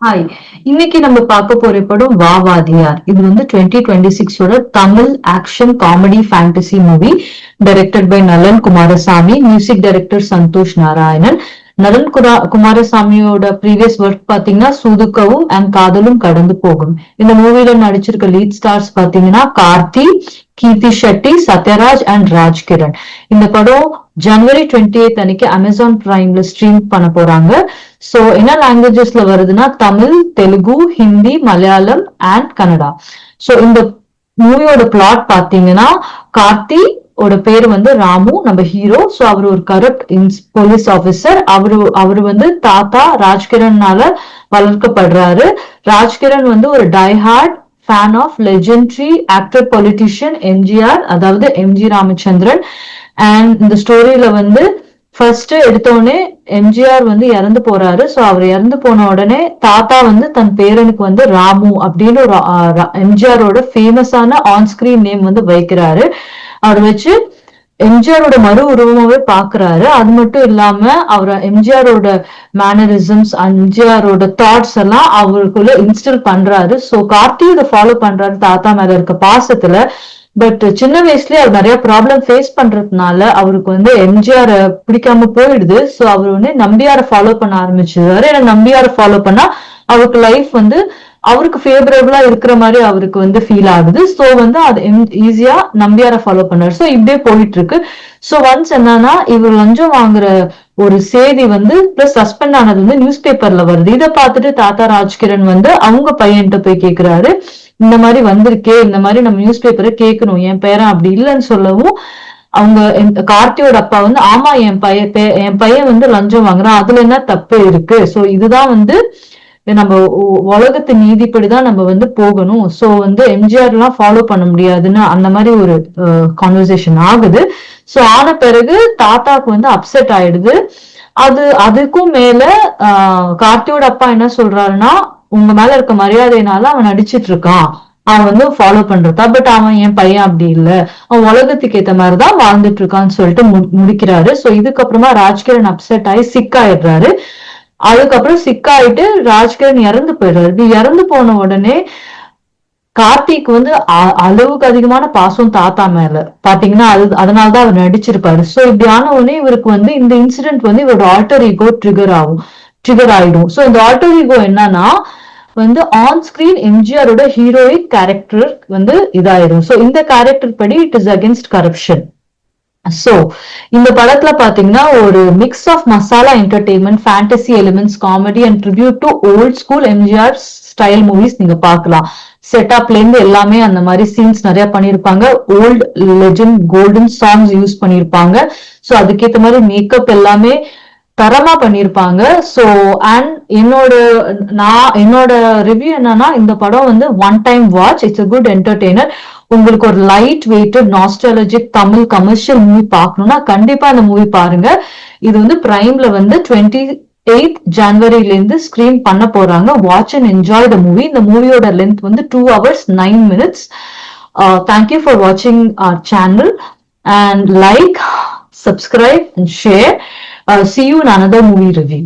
Hi. இன்னைக்கு நம்ம பார்க்க போற படம் வா வாதியார். இது வந்து 2026ஓட Tamil action comedy fantasy movie. Directed by Nalan Kumarasamy, music director Santhosh Narayanan. Nalan குமாரசாமியோட ப்ரீவியஸ் ஒர்க் பாத்தீங்கன்னா சூதுக்கவும் அண்ட் காதலும் கடந்து போகும். இந்த மூவில நடிச்சிருக்க லீட் ஸ்டார்ஸ் பாத்தீங்கன்னா கார்த்தி, கீர்த்தி ஷெட்டி, சத்யராஜ் அண்ட் ராஜ்கிரண். இந்த படம் ஜனவரி 28 அன்னைக்கு அமேசான் பிரைம்ல ஸ்ட்ரீம் பண்ண போறாங்க. சோ என்ன லாங்குவேஜஸ்ல வருதுன்னா தமிழ், தெலுங்கு, ஹிந்தி, மலையாளம் அண்ட் கன்னடா. சோ இந்த மூவியோட பிளாட் பாத்தீங்கன்னா கார்த்தி ஓட பேரு வந்து ராமு, நம்ம ஹீரோ. சோ அவரு ஒரு கரப்ட் போலீஸ் ஆபீசர். அவரு வந்து தாத்தா ராஜ்கிரன்னால வளர்க்கப்படுறாரு. ராஜ்கிரண் வந்து ஒரு die-hard fan of legendary actor politician MGR, அதாவது எம்ஜி ராமச்சந்திரன். அண்ட் இந்த ஸ்டோரியில வந்து ஃபர்ஸ்ட் எடுத்தோடனே எம்ஜிஆர் வந்து இறந்து போறாரு. சோ அவர் இறந்து போன உடனே தாத்தா வந்து தன் பேரனுக்கு வந்து ராமு அப்படின்னு ஒரு எம்ஜிஆரோட ஃபேமஸான ஆன்ஸ்கிரீன் நேம் வந்து வைக்கிறாரு. அவர் வச்சு எம்ஜிஆரோட மறு உருவமாவே பாக்குறாரு. அது மட்டும் இல்லாம அவர் எம்ஜிஆரோட மேனரிசம்ஸ், எம்ஜிஆரோட தாட்ஸ் எல்லாம் அவருக்குள்ள இன்ஸ்டில் பண்றாரு. சோ கார்த்தி இதை ஃபாலோ பண்றாரு தாத்தா மேல இருக்க பாசத்துல. பட் சின்ன வயசுலயே அவர் நிறைய ப்ராப்ளம் ஃபேஸ் பண்றதுனால அவருக்கு வந்து எம்ஜிஆர் பிடிக்காம போயிடுது. சோ அவர் வந்து நம்பியாரை ஃபாலோ பண்ண ஆரம்பிச்சிருவாரு. ஏன்னா நம்பியாரை ஃபாலோ பண்ணா அவருக்கு லைஃப் வந்து அவருக்கு ஃபேவரபிளா இருக்கிற மாதிரி அவருக்கு வந்து ஃபீல் ஆகுது. சோ வந்து அது ஈஸியா நம்பியார ஃபாலோ பண்ணாரு. சோ இப்படியே போயிட்டு இருக்கு. சோ ஒன்ஸ் என்னன்னா இவர் லஞ்சம் வாங்குற ஒரு செய்தி வந்து பிளஸ் சஸ்பெண்ட் ஆனது வந்து நியூஸ் பேப்பர்ல வருது. இதை பார்த்துட்டு தாத்தா ராஜ்கிரண் வந்து அவங்க பையன்கிட்ட போய் கேக்குறாரு, இந்த மாதிரி வந்திருக்கே, இந்த மாதிரி நம்ம நியூஸ் பேப்பரை கேட்கணும், என் பேரன் அப்படி இல்லைன்னு சொல்லவும் அவங்க கார்த்தியோட அப்பா வந்து ஆமா என் பையன் வந்து லஞ்சம் வாங்குறான், அதுல என்ன தப்பு இருக்கு, சோ இதுதான் வந்து நம்ம உலகத்து நீதிப்படிதான் நம்ம வந்து போகணும். சோ வந்து எம்ஜிஆர் எல்லாம் ஃபாலோ பண்ண முடியாதுன்னு அந்த மாதிரி ஒரு கான்வர்சேஷன் ஆகுது. சோ ஆன பிறகு தாத்தாக்கு வந்து அப்செட் ஆயிடுது. அதுக்கும் மேல கார்த்தியோட அப்பா என்ன சொல்றாருன்னா, உங்க மேல இருக்க மரியாதையினால அவன் நடிச்சிட்டு இருக்கான், அவன் வந்து ஃபாலோ பண்றதா, பட் அவன் என் பையன் அப்படி இல்ல, அவன் உலகத்துக்கு ஏத்த மாதிரிதான் வாழ்ந்துட்டு இருக்கான்னு சொல்லிட்டு முடிக்கிறாரு. சோ இதுக்கப்புறமா ராஜ்கிரண் அப்செட் ஆகி சிக் ஆயிடுறாரு. அதுக்கப்புறம் சிக்காயிட்டு ராஜ்கிரண் இறந்து போயிடுறாரு. இறந்து போன உடனே கார்த்திக் வந்து அளவுக்கு அதிகமான பாசம் தாத்தா மேல பாத்தீங்கன்னா அதனாலதான் அவர் நடிச்சிருப்பாரு. சோ இப்படி ஆன உடனே இவருக்கு வந்து இந்த இன்சிடென்ட் வந்து இவரோட ஆல்டர் ஈகோ ட்ரிகர் ஆயிடும். சோ இந்த ஆல்டர் ஈகோ என்னன்னா வந்து ஆன் ஸ்கிரீன் எம்ஜிஆரோட ஹீரோயிக் கேரக்டர் வந்து இதாயிடும். சோ இந்த கேரக்டர் படி it is against corruption. So இந்த படத்துல பாத்தீங்கன்னா ஒரு mix of masala entertainment, fantasy elements, comedy and tribute to old school MGR style movies நீங்க பார்க்கலாம். செட்டப்ல இருந்து எல்லாமே அந்த மாதிரி சீன்ஸ் நிறைய பண்ணிருப்பாங்க. Old legend golden songs use பண்ணிருப்பாங்க. சோ அதுக்கேற்ற மாதிரி மேக்கப் எல்லாமே தரமா பண்ணிருப்பாங்க. சோ அண்ட் என்னோட ரிவ்யூ என்னன்னா, இந்த படம் வந்து one time watch, it's a good entertainer. உங்களுக்கு ஒரு light weighted nostalgic Tamil commercial movie பார்க்கணும்னா கண்டிப்பா இந்த மூவி பாருங்க. இது வந்து பிரைம்ல வந்து 28 ஜனவரில இருந்து ஸ்கிரீன் பண்ண போறாங்க. Watch and enjoy the movie. இந்த மூவியோட லென்த் வந்து 2 hours 9 minutes. Thank you for watching our channel and like, subscribe and share. See you in another movie review.